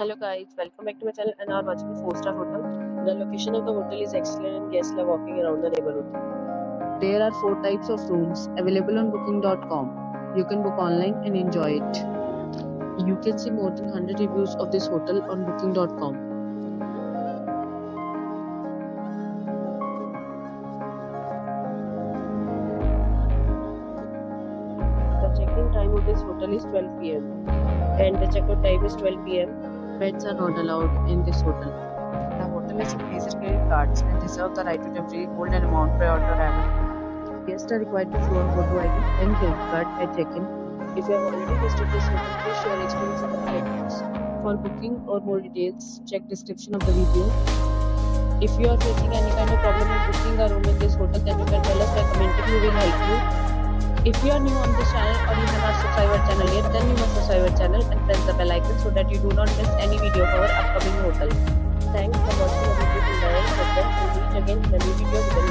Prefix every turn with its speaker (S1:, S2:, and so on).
S1: Hello guys, welcome back to my channel and are watching a 4-star hotel. The location of the hotel is excellent and guests love walking around the neighborhood. There are 4 types of rooms available on booking.com. You can book online and enjoy it. You can see more than 100 reviews of this hotel on booking.com. The check-in time of this hotel is 12 p.m. and the check-out time is 12 p.m. Pets are not allowed in this hotel. The hotel accepts major credit cards and reserves the right to temporarily hold an amount prior to arrival. Guests are required to show a photo ID and credit card at check-in. If you have already visited this hotel, please share your experience in the comments. For booking or more details, check description of the video. If you are facing any kind of problem in booking a room in this hotel, then you can tell us by commenting. We will help you. If you are new on this channel or you have not subscribed our channel yet, then you must subscribe our channel and press the bell icon so that you do not miss any video of our upcoming hotel. Thanks for watching the video till the end. We'll meet again in a new video with a new